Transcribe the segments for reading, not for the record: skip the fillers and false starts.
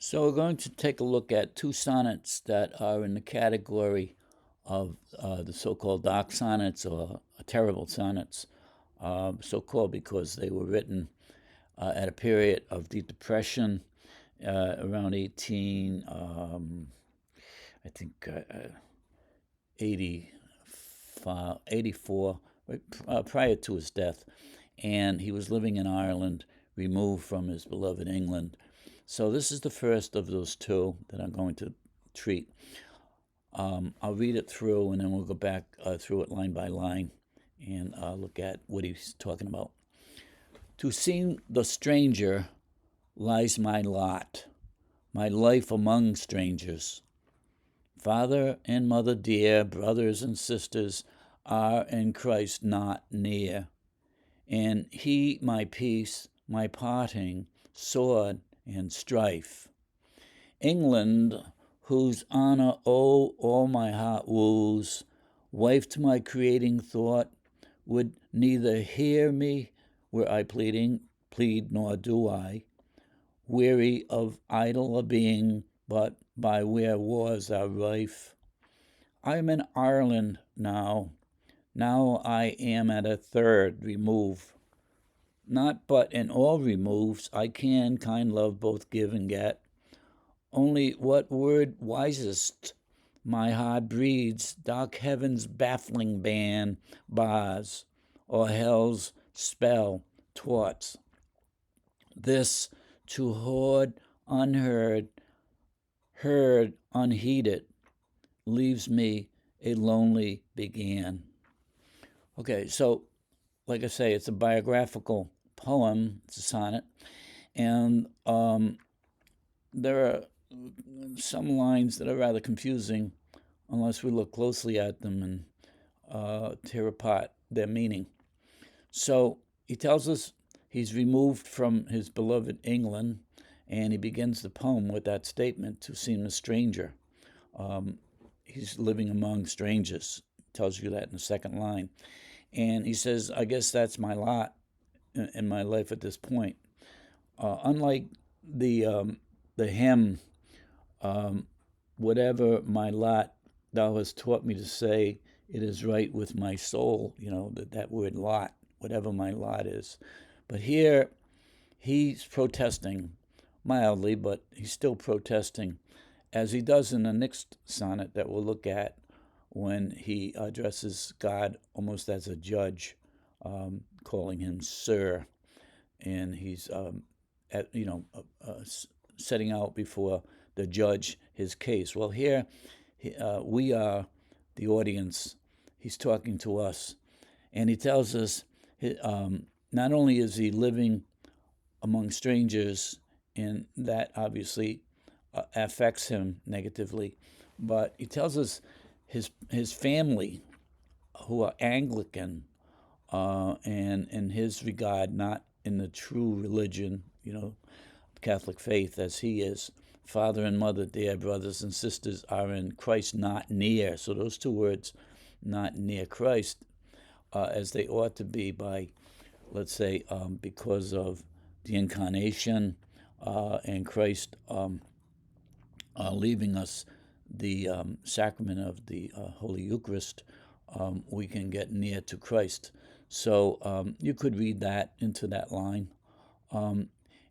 So we're going to take a look at two sonnets that are in the category of the so-called dark sonnets or terrible sonnets, so-called because they were written at a period of deep depression around 85, 84, prior to his death, and he was living in Ireland, removed from his beloved England. So this is the first of those two that I'm going to treat. I'll read it through, and then we'll go back through it line by line and look at what he's talking about. To seem the stranger lies my lot, my life among strangers. Father and mother dear, brothers and sisters are in Christ not near. And he my peace, my parting, sword and strife. England, whose honor, all my heart woos, wife to my creating thought, would neither hear me where I plead, nor do I, weary of idle being, but by where wars are rife. I am in Ireland now. Now I am at a third remove. Not but in all removes I can kind love both give and get. Only what word wisest my heart breeds, dark heaven's baffling ban, bars, or hell's spell, taughts. This to hoard unheard, heard unheeded, leaves me a lonely began. Okay, so like I say, it's a biographical poem, it's a sonnet, and there are some lines that are rather confusing unless we look closely at them and tear apart their meaning. So he tells us he's removed from his beloved England, and he begins the poem with that statement, to seem a stranger. He's living among strangers. Tells you that in the second line. And he says, I guess that's my lot in my life at this point. Unlike the hymn, whatever my lot, thou hast taught me to say, it is right with my soul, that word lot, whatever my lot is. But here, he's protesting mildly, but he's still protesting, as he does in the next sonnet that we'll look at, when he addresses God almost as a judge, calling him sir, and he's setting out before the judge his case. Well, here we are the audience. He's talking to us, and he tells us not only is he living among strangers, and that obviously affects him negatively, but he tells us his family, who are Anglican, and in his regard, not in the true religion, Catholic faith as he is. Father and mother, dear brothers and sisters, are in Christ not near. So those two words, not near Christ, as they ought to be by, let's say, because of the incarnation and Christ leaving us the sacrament of the Holy Eucharist, we can get near to Christ. So you could read that into that line.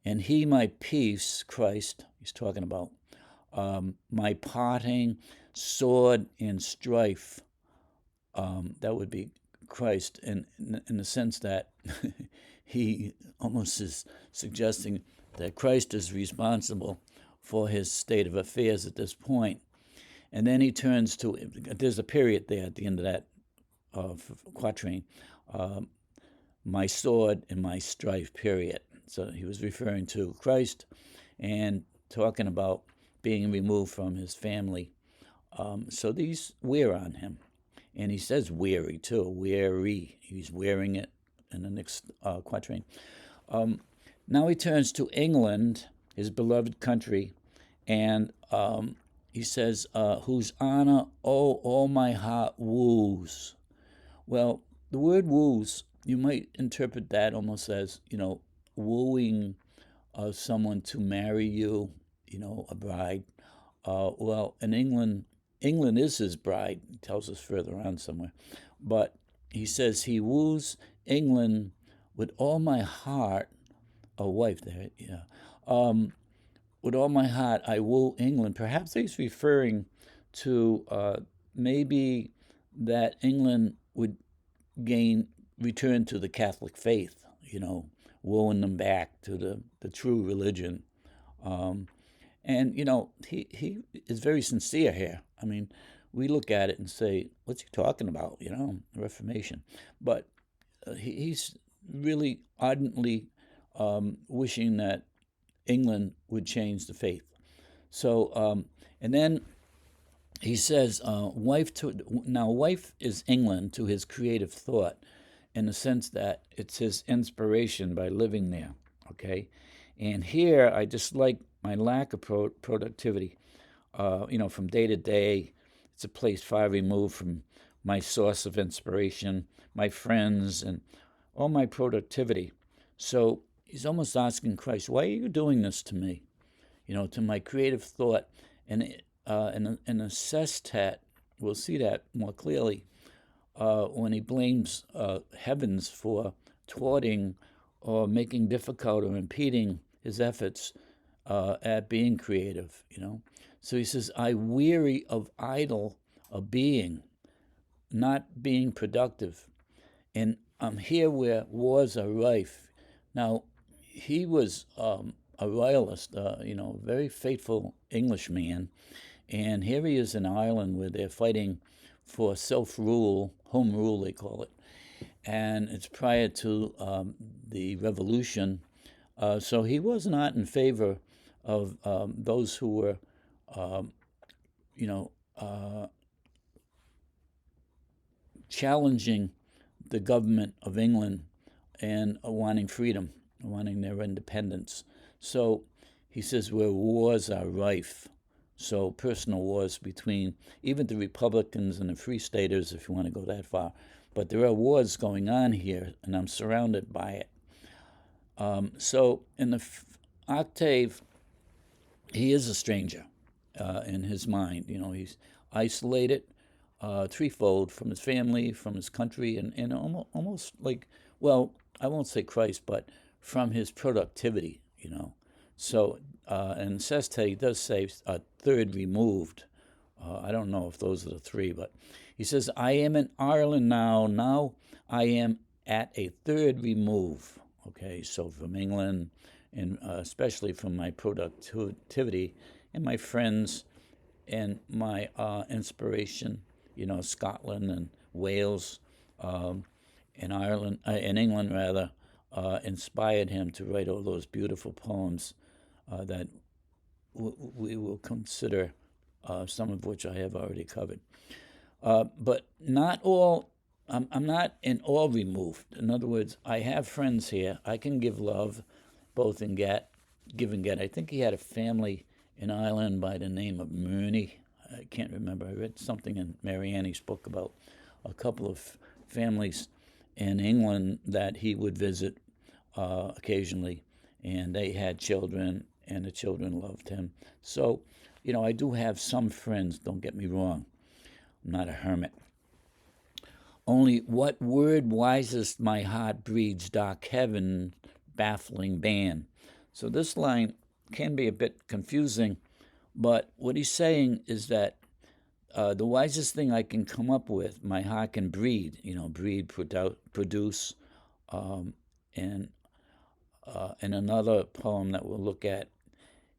And he, my peace, Christ, he's talking about, my parting, sword, and strife, that would be Christ, in the sense that he almost is suggesting that Christ is responsible for his state of affairs at this point. And then he turns to, there's a period there at the end of that quatrain, my sword and my strife, period. So he was referring to Christ and talking about being removed from his family. So these wear on him. And he says weary too, weary. He's wearing it in the next quatrain. Now he turns to England, his beloved country, and he says, whose honor, all my heart woos. Well, the word woos, you might interpret that almost as, wooing someone to marry you a bride. Well, in England, England is his bride. He tells us further on somewhere. But he says he woos England with all my heart. A wife there, yeah. With all my heart, I woo England. Perhaps he's referring to maybe that England would return to the Catholic faith, wooing them back to the true religion. Um, and, he is very sincere here. I mean, we look at it and say, what's he talking about, Reformation. But he's really ardently wishing that England would change the faith. So, and then he says, wife is England to his creative thought in the sense that it's his inspiration by living there, okay? And here, I just like my lack of productivity. From day to day, it's a place far removed from my source of inspiration, my friends, and all my productivity. So he's almost asking Christ, why are you doing this to me? To my creative thought. And in a sestet, we'll see that more clearly when he blames heavens for thwarting or making difficult or impeding his efforts at being creative. So he says, I weary of being, not being productive. And I'm here where wars are rife. Now, he was a royalist, very faithful Englishman. And here he is in Ireland where they're fighting for self-rule, home rule they call it. And it's prior to the revolution. So he was not in favor of those who were, you know, challenging the government of England and wanting freedom, wanting their independence. So he says where wars are rife. So personal wars between even the Republicans and the Free Staters, if you want to go that far. But there are wars going on here, and I'm surrounded by it. So in the octave, he is a stranger in his mind. He's isolated threefold from his family, from his country, and almost like, well, I won't say Christ, but from his productivity. So, and sestet, he does say a third removed. I don't know if those are the three, but he says, I am in Ireland now. Now I am at a third remove. Okay, so from England, and especially from my productivity and my friends and my inspiration, Scotland and Wales and Ireland, in England rather, inspired him to write all those beautiful poems that we will consider, some of which I have already covered. But not all, I'm not in all removed. In other words, I have friends here. I can give love, both in give and get. I think he had a family in Ireland by the name of Murney. I can't remember. I read something in Marianne's book about a couple of families in England that he would visit occasionally, and they had children, and the children loved him. So, I do have some friends, don't get me wrong. I'm not a hermit. Only what word wisest my heart breeds, dark heaven, baffling ban. So this line can be a bit confusing, but what he's saying is that the wisest thing I can come up with, my heart can breed, produce. And in another poem that we'll look at,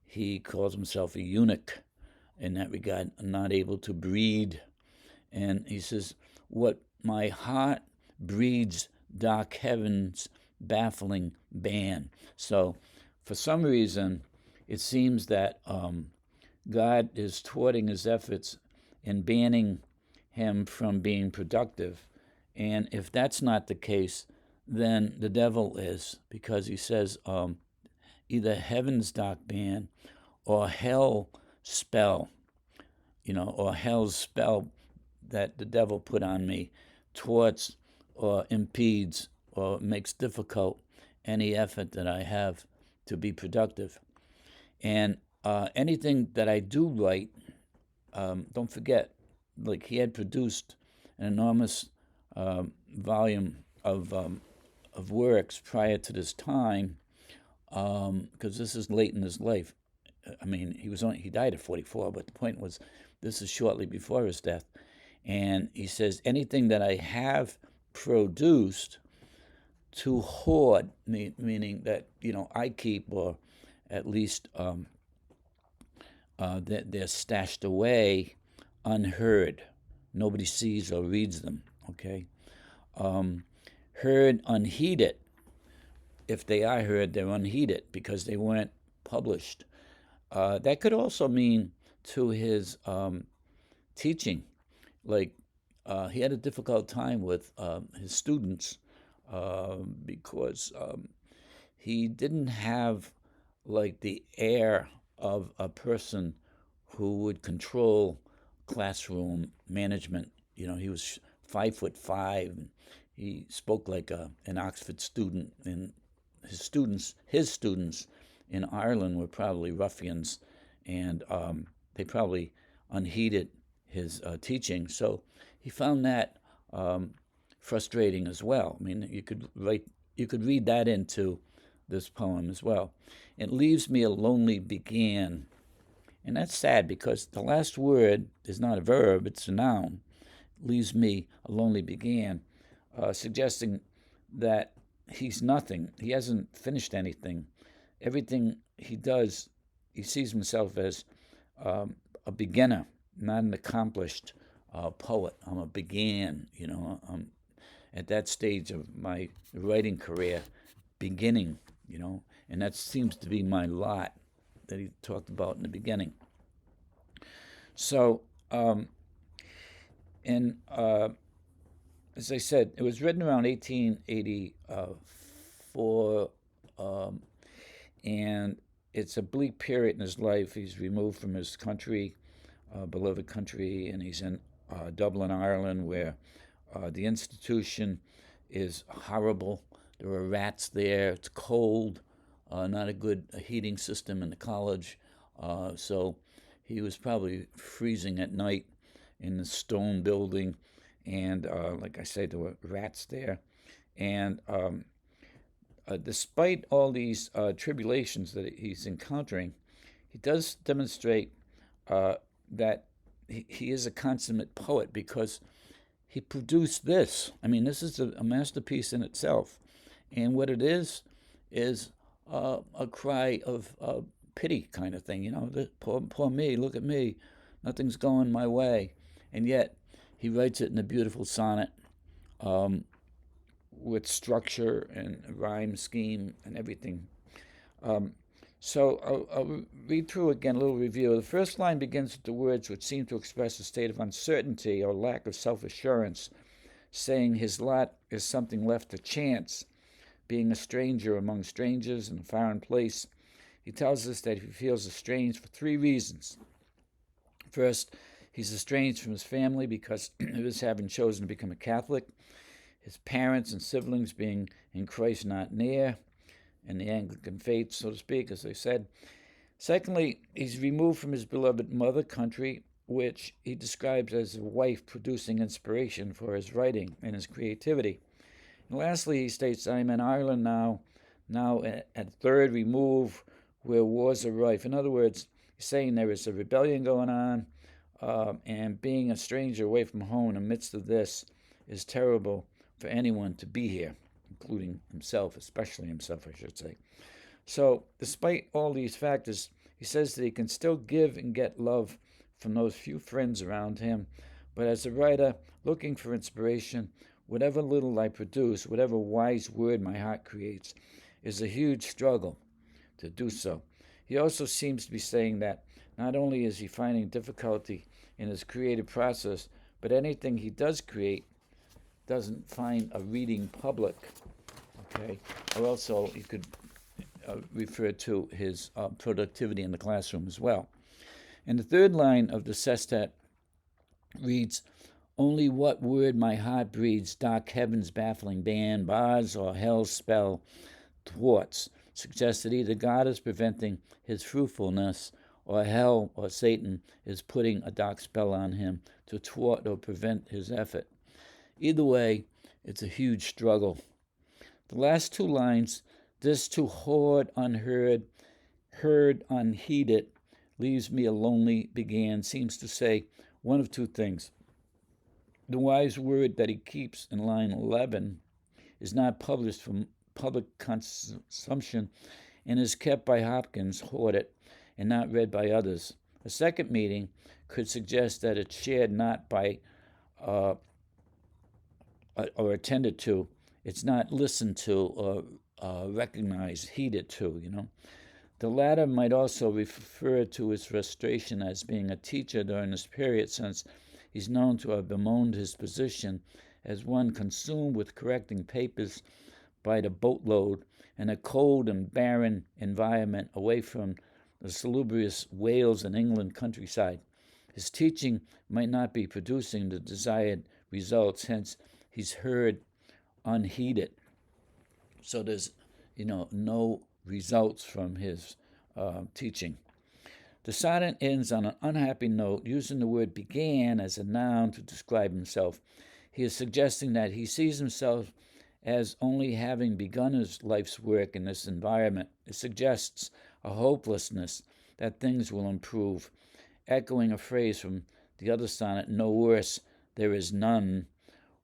he calls himself a eunuch in that regard, not able to breed. And he says, what my heart breeds, dark heavens, baffling ban. So for some reason, it seems that God is thwarting his efforts and banning him from being productive. And if that's not the case, then the devil is, because he says either heaven's dark ban or hell spell, or hell's spell that the devil put on me thwarts or impedes or makes difficult any effort that I have to be productive. And Anything that I do write, don't forget, like he had produced an enormous volume of works prior to this time, because this is late in his life. I mean, he died at 44, but the point was, this is shortly before his death, and he says anything that I have produced to hoard, meaning that I keep, or at least that they're stashed away, unheard. Nobody sees or reads them. Okay, heard unheeded. If they are heard, they're unheeded because they weren't published. That could also mean to his teaching. Like he had a difficult time with his students because he didn't have like the air of a person who would control classroom management. He was 5'5". And he spoke like an Oxford student, and his students in Ireland were probably ruffians, and they probably unheeded his teaching. So he found that frustrating as well. I mean, you could read that into this poem as well. It leaves me a lonely began. And that's sad because the last word is not a verb, it's a noun. Leaves me a lonely began, suggesting that he's nothing. He hasn't finished anything. Everything he does, he sees himself as a beginner, not an accomplished poet. I'm a began, I'm at that stage of my writing career, beginning, and that seems to be my lot that he talked about in the beginning. So, and as I said, it was written around 1884, and it's a bleak period in his life. He's removed from his country, beloved country, and he's in Dublin, Ireland, where the institution is horrible. There are rats there. It's cold. Not a good heating system in the college. So he was probably freezing at night in the stone building. And like I said, there were rats there. And despite all these tribulations that he's encountering, he does demonstrate that he is a consummate poet because he produced this. I mean, this is a masterpiece in itself. And what it is a cry of pity kind of thing. Poor me, look at me. Nothing's going my way. And yet, he writes it in a beautiful sonnet with structure and rhyme scheme and everything. So I'll read through again a little review. The first line begins with the words which seem to express a state of uncertainty or lack of self-assurance, saying his lot is something left to chance, being a stranger among strangers in a foreign place. He tells us that he feels estranged for three reasons. First, he's estranged from his family because of his having chosen to become a Catholic, his parents and siblings being in Christ not near, in the Anglican faith, so to speak, as I said. Secondly, he's removed from his beloved mother country, which he describes as a wife producing inspiration for his writing and his creativity. And lastly, he states, I'm in Ireland now at third remove, where wars are rife. In other words, he's saying there is a rebellion going on, and being a stranger away from home in the midst of this is terrible for anyone to be here, including himself, especially himself, I should say. So, despite all these factors, he says that he can still give and get love from those few friends around him. But as a writer, looking for inspiration, whatever little I produce, whatever wise word my heart creates, is a huge struggle to do so. He also seems to be saying that not only is he finding difficulty in his creative process, but anything he does create doesn't find a reading public. Okay, or also you could refer to his productivity in the classroom as well. And the third line of the sestet reads, only what word my heart breeds, dark heaven's baffling ban, bars or hell's spell thwarts, suggests that either God is preventing his fruitfulness or hell or Satan is putting a dark spell on him to thwart or prevent his effort. Either way, it's a huge struggle. The last two lines, this to hoard unheard, heard unheeded, leaves me a lonely began, seems to say one of two things. The wise word that he keeps in line 11 is not published for public consumption and is kept by Hopkins, hoarded, and not read by others. A second meaning could suggest that it's shared not by or attended to. It's not listened to or recognized, heeded to. The latter might also refer to his frustration as being a teacher during this period, since he's known to have bemoaned his position as one consumed with correcting papers by the boatload in a cold and barren environment away from the salubrious Wales and England countryside. His teaching might not be producing the desired results, hence he's heard unheeded. So there's, no results from his teaching. The sonnet ends on an unhappy note, using the word began as a noun to describe himself. He is suggesting that he sees himself as only having begun his life's work in this environment. It suggests a hopelessness that things will improve, echoing a phrase from the other sonnet, no worse, there is none,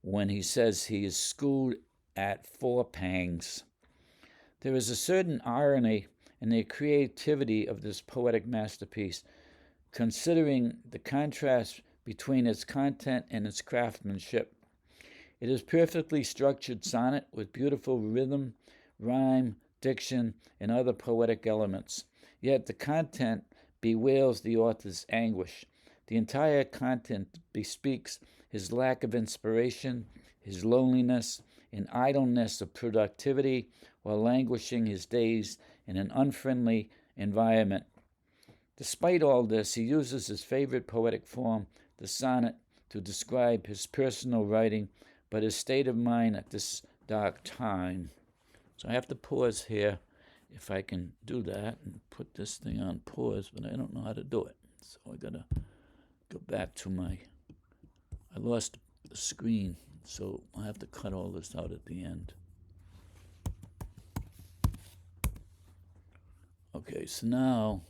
when he says he is schooled at 4 pangs. There is a certain irony in the creativity of this poetic masterpiece, considering the contrast between its content and its craftsmanship. It is perfectly structured sonnet with beautiful rhythm, rhyme, diction, and other poetic elements. Yet the content bewails the author's anguish. The entire content bespeaks his lack of inspiration, his loneliness, and idleness of productivity, while languishing his days in an unfriendly environment. Despite all this, he uses his favorite poetic form, the sonnet, to describe his personal writing, but his state of mind at this dark time. So I have to pause here if I can do that and put this thing on pause, but I don't know how to do it. So I gotta go back to I lost the screen, so I have to cut all this out at the end. Okay, so now